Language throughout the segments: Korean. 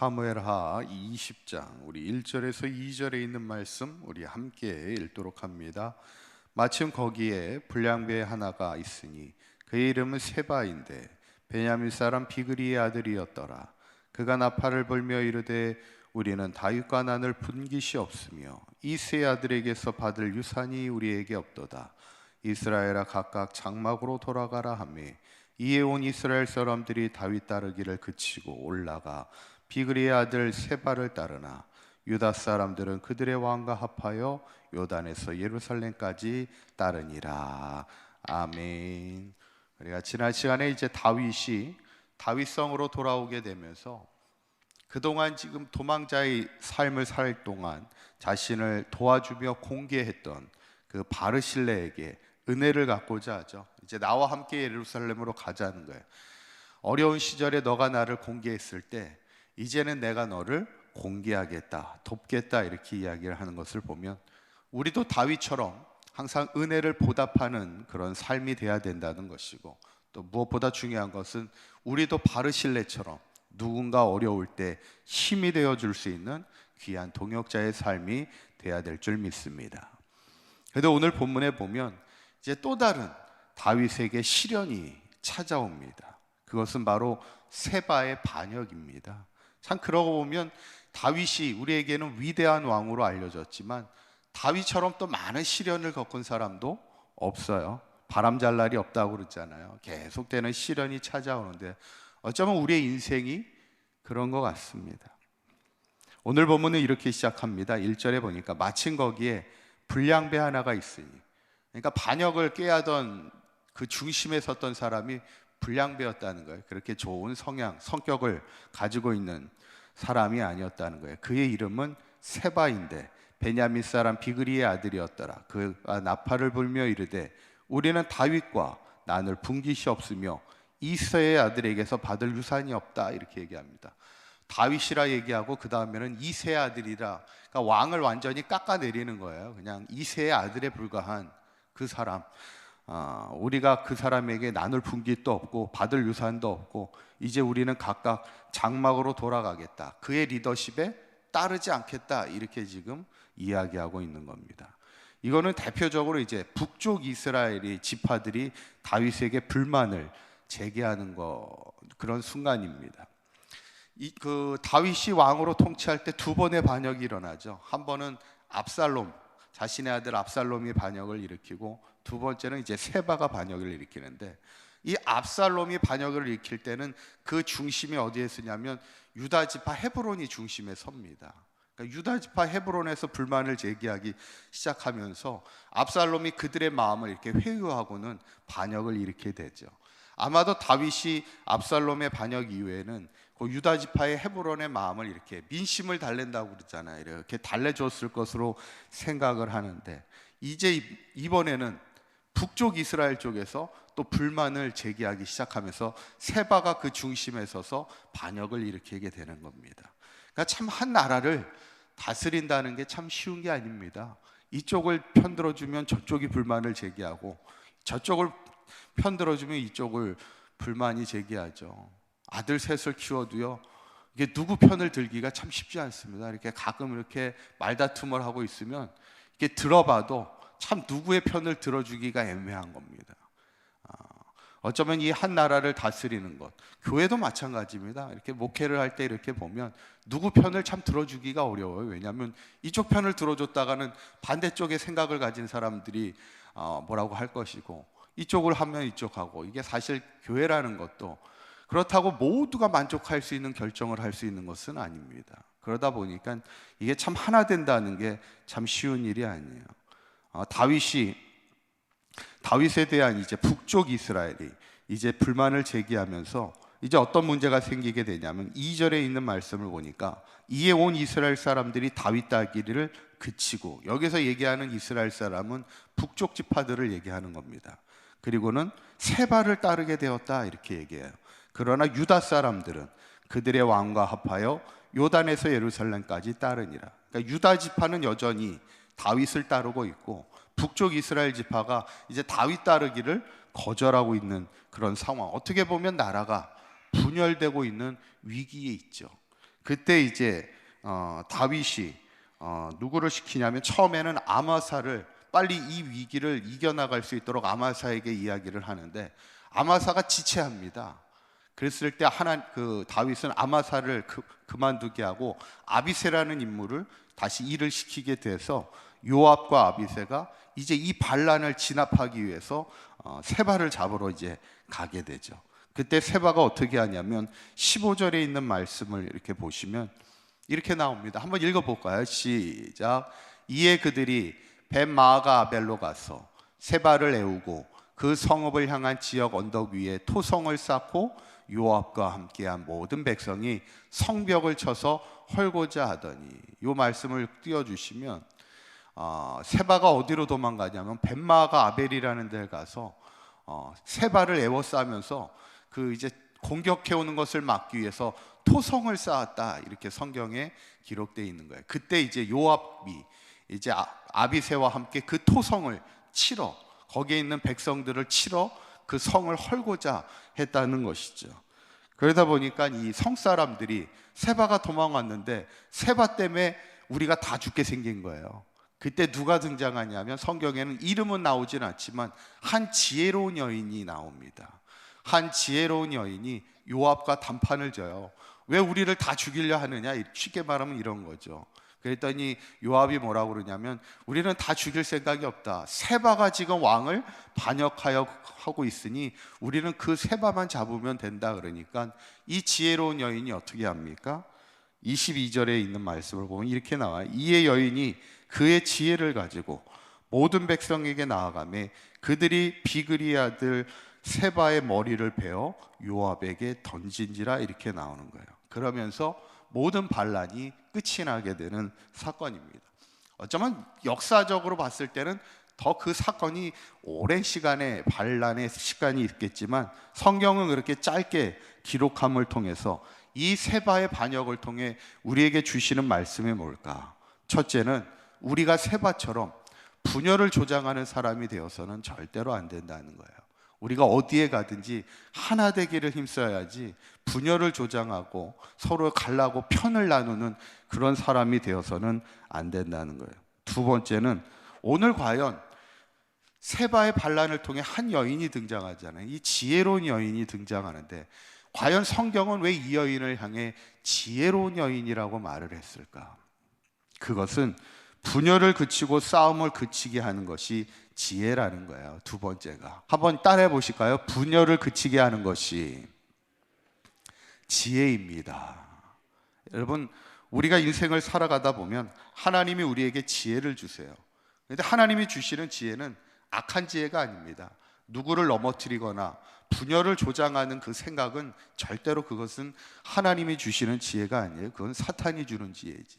사무엘하 20장 우리 1절에서 2절에 있는 말씀 우리 함께 읽도록 합니다. 마침 거기에 불량배 하나가 있으니 그의 이름은 세바인데 베냐민 사람 비그리의 아들이었더라. 그가 나팔을 불며 이르되 우리는 다윗과 난을 분깃이 없으며 이 세 아들에게서 받을 유산이 우리에게 없도다. 이스라엘아 각각 장막으로 돌아가라 하며 이에 온 이스라엘 사람들이 다윗 따르기를 그치고 올라가 비그리의 아들 세바를 따르나 유다 사람들은 그들의 왕과 합하여 요단에서 예루살렘까지 따르니라. 아멘. 우리가 지난 시간에 이제 다윗이 다윗성으로 돌아오게 되면서 그동안 지금 도망자의 삶을 살 동안 자신을 도와주며 공개했던 그 바르실레에게 은혜를 갖고자 하죠. 이제 나와 함께 예루살렘으로 가자는 거예요. 어려운 시절에 너가 나를 공개했을 때 이제는 내가 너를 공개하겠다, 돕겠다, 이렇게 이야기를 하는 것을 보면 우리도 다윗처럼 항상 은혜를 보답하는 그런 삶이 돼야 된다는 것이고, 또 무엇보다 중요한 것은 우리도 바르실레처럼 누군가 어려울 때 힘이 되어줄 수 있는 귀한 동역자의 삶이 돼야 될 줄 믿습니다. 그래도 오늘 본문에 보면 이제 또 다른 다윗에게 시련이 찾아옵니다. 그것은 바로 세바의 반역입니다. 참 그러고 보면 다윗이 우리에게는 위대한 왕으로 알려졌지만 다윗처럼 또 많은 시련을 겪은 사람도 없어요. 바람 잘 날이 없다고 그러잖아요. 계속되는 시련이 찾아오는데 어쩌면 우리의 인생이 그런 것 같습니다. 오늘 본문은 이렇게 시작합니다. 1절에 보니까 마침 거기에 불량배 하나가 있으니, 그러니까 반역을 꾀하던 그 중심에 섰던 사람이 불량배였다는 거예요. 그렇게 좋은 성격을 가지고 있는 사람이 아니었다는 거예요. 그의 이름은 세바인데 베냐민 사람 비그리의 아들이었더라. 그가 나팔을 불며 이르되 우리는 다윗과 난을 분깃이 없으며 이새의 아들에게서 받을 유산이 없다, 이렇게 얘기합니다. 다윗이라 얘기하고 그 다음에는 이새의 아들이라, 그러니까 왕을 완전히 깎아내리는 거예요. 그냥 이새의 아들에 불과한 그 사람, 우리가 그 사람에게 나눌 분깃도 없고 받을 유산도 없고 이제 우리는 각각 장막으로 돌아가겠다, 그의 리더십에 따르지 않겠다, 이렇게 지금 이야기하고 있는 겁니다. 이거는 대표적으로 이제 북쪽 이스라엘의 지파들이 다윗에게 불만을 제기하는 그런 순간입니다. 그 다윗이 왕으로 통치할 때 두 번의 반역이 일어나죠. 한 번은 압살롬, 자신의 아들 압살롬이 반역을 일으키고, 두 번째는 이제 세바가 반역을 일으키는데, 이 압살롬이 반역을 일으킬 때는 그 중심이 어디에 서냐면 유다 지파 헤브론이 중심에 섭니다. 그러니까 유다 지파 헤브론에서 불만을 제기하기 시작하면서 압살롬이 그들의 마음을 이렇게 회유하고는 반역을 일으키게 되죠. 아마도 다윗이 압살롬의 반역 이후에는 그 유다 지파의 헤브론의 마음을 이렇게 민심을 달랜다고 그러잖아요. 이렇게 달래줬을 것으로 생각을 하는데, 이제 이번에는 북쪽 이스라엘 쪽에서 또 불만을 제기하기 시작하면서 세바가 그 중심에 서서 반역을 일으키게 되는 겁니다. 그러니까 참 한 나라를 다스린다는 게 참 쉬운 게 아닙니다. 이쪽을 편들어주면 저쪽이 불만을 제기하고, 저쪽을 편들어주면 이쪽을 불만이 제기하죠. 아들 셋을 키워도요, 이게 누구 편을 들기가 참 쉽지 않습니다. 이렇게 가끔 이렇게 말다툼을 하고 있으면 이렇게 들어봐도 참 누구의 편을 들어주기가 애매한 겁니다. 어쩌면 이 한 나라를 다스리는 것, 교회도 마찬가지입니다. 이렇게 목회를 할 때 이렇게 보면 누구 편을 참 들어주기가 어려워요. 왜냐하면 이쪽 편을 들어줬다가는 반대쪽의 생각을 가진 사람들이 뭐라고 할 것이고, 이쪽을 하면 이쪽하고, 이게 사실 교회라는 것도 그렇다고 모두가 만족할 수 있는 결정을 할 수 있는 것은 아닙니다. 그러다 보니까 이게 참 하나 된다는 게 참 쉬운 일이 아니에요. 다윗에 대한 이제 북쪽 이스라엘이 이제 불만을 제기하면서 이제 어떤 문제가 생기게 되냐면 2절에 있는 말씀을 보니까 이에 온 이스라엘 사람들이 다윗 따르기를 그치고, 여기서 얘기하는 이스라엘 사람은 북쪽 지파들을 얘기하는 겁니다. 그리고는 세바를 따르게 되었다, 이렇게 얘기해요. 그러나 유다 사람들은 그들의 왕과 합하여 요단에서 예루살렘까지 따르니라. 그러니까 유다 지파는 여전히 다윗을 따르고 있고, 북쪽 이스라엘 지파가 이제 다윗 따르기를 거절하고 있는 그런 상황. 어떻게 보면 나라가 분열되고 있는 위기에 있죠. 그때 이제 다윗이 누구를 시키냐면 처음에는 아마사를 빨리 이 위기를 이겨나갈 수 있도록 아마사에게 이야기를 하는데 아마사가 지체합니다. 그랬을 때 다윗은 아마사를 그만두게 하고 아비새라는 인물을 다시 일을 시키게 돼서 요압과 아비새가 이제 이 반란을 진압하기 위해서 세바를 잡으러 이제 가게 되죠. 그때 세바가 어떻게 하냐면 15절에 있는 말씀을 이렇게 보시면 이렇게 나옵니다. 한번 읽어볼까요? 시작. 이에 그들이 벳마아가 아벨로 가서 세바를 애우고 그 성읍을 향한 지역 언덕 위에 토성을 쌓고 요압과 함께한 모든 백성이 성벽을 쳐서 헐고자 하더니, 이 말씀을 띄워주시면 세바가 어디로 도망가냐면 벳마아가 아벨이라는 데에 가서 세바를 애워싸면서 그 이제 공격해 오는 것을 막기 위해서 토성을 쌓았다, 이렇게 성경에 기록되어 있는 거예요. 그때 이제 요압이 이제 아비새와 함께 그 토성을 치러, 거기에 있는 백성들을 치러 그 성을 헐고자 했다는 것이죠. 그러다 보니까 이 성 사람들이 세바가 도망왔는데 세바 때문에 우리가 다 죽게 생긴 거예요. 그때 누가 등장하냐면 성경에는 이름은 나오진 않지만 한 지혜로운 여인이 나옵니다. 한 지혜로운 여인이 요압과 담판을 져요. 왜 우리를 다 죽이려 하느냐, 쉽게 말하면 이런 거죠. 그랬더니 요압이 뭐라고 그러냐면 우리는 다 죽일 생각이 없다. 세바가 지금 왕을 반역하여 하고 있으니 우리는 그 세바만 잡으면 된다. 그러니까 이 지혜로운 여인이 어떻게 합니까? 22절에 있는 말씀을 보면 이렇게 나와요. 이에 여인이 그의 지혜를 가지고 모든 백성에게 나아가매 그들이 비그리 아들 세바의 머리를 베어 요압에게 던진지라, 이렇게 나오는 거예요. 그러면서 모든 반란이 끝이 나게 되는 사건입니다. 어쩌면 역사적으로 봤을 때는 더 그 사건이 오랜 시간의 반란의 시간이 있겠지만 성경은 그렇게 짧게 기록함을 통해서 이 세바의 반역을 통해 우리에게 주시는 말씀이 뭘까? 첫째는 우리가 세바처럼 분열을 조장하는 사람이 되어서는 절대로 안 된다는 거예요. 우리가 어디에 가든지 하나 되기를 힘써야지 분열을 조장하고 서로 갈라고 편을 나누는 그런 사람이 되어서는 안 된다는 거예요. 두 번째는 오늘 과연 세바의 반란을 통해 한 여인이 등장하잖아요. 이 지혜로운 여인이 등장하는데 과연 성경은 왜 이 여인을 향해 지혜로운 여인이라고 말을 했을까? 그것은 분열을 그치고 싸움을 그치게 하는 것이 지혜라는 거예요. 두 번째가, 한번 따라해 보실까요? 분열을 그치게 하는 것이 지혜입니다. 여러분, 우리가 인생을 살아가다 보면 하나님이 우리에게 지혜를 주세요. 그런데 하나님이 주시는 지혜는 악한 지혜가 아닙니다. 누구를 넘어뜨리거나 분열을 조장하는 그 생각은 절대로 그것은 하나님이 주시는 지혜가 아니에요. 그건 사탄이 주는 지혜지.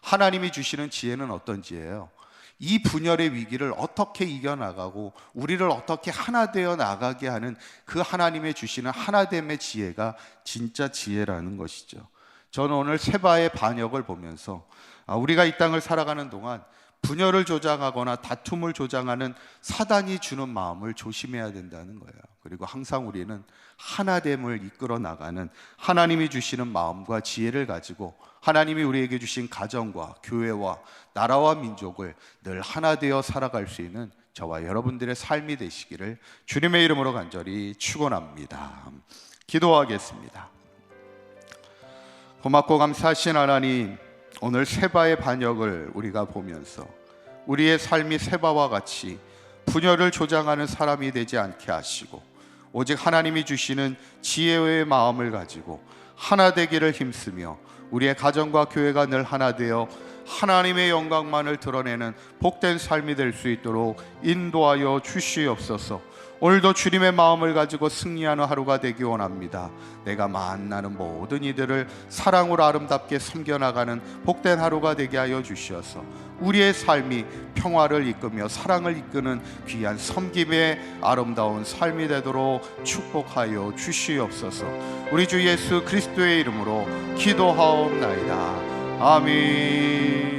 하나님이 주시는 지혜는 어떤 지혜예요? 이 분열의 위기를 어떻게 이겨나가고 우리를 어떻게 하나 되어 나가게 하는 그 하나님의 주시는 하나됨의 지혜가 진짜 지혜라는 것이죠. 저는 오늘 세바의 반역을 보면서 우리가 이 땅을 살아가는 동안 분열을 조장하거나 다툼을 조장하는 사단이 주는 마음을 조심해야 된다는 거예요. 그리고 항상 우리는 하나됨을 이끌어 나가는 하나님이 주시는 마음과 지혜를 가지고 하나님이 우리에게 주신 가정과 교회와 나라와 민족을 늘 하나 되어 살아갈 수 있는 저와 여러분들의 삶이 되시기를 주님의 이름으로 간절히 축원합니다. 기도하겠습니다. 고맙고 감사하신 하나님, 오늘 세바의 반역을 우리가 보면서 우리의 삶이 세바와 같이 분열을 조장하는 사람이 되지 않게 하시고 오직 하나님이 주시는 지혜의 마음을 가지고 하나 되기를 힘쓰며 우리의 가정과 교회가 늘 하나 되어 하나님의 영광만을 드러내는 복된 삶이 될 수 있도록 인도하여 주시옵소서. 오늘도 주님의 마음을 가지고 승리하는 하루가 되기 원합니다. 내가 만나는 모든 이들을 사랑으로 아름답게 섬겨나가는 복된 하루가 되게 하여 주시어서 우리의 삶이 평화를 이끌며 사랑을 이끄는 귀한 섬김의 아름다운 삶이 되도록 축복하여 주시옵소서. 우리 주 예수 그리스도의 이름으로 기도하옵나이다. 아멘.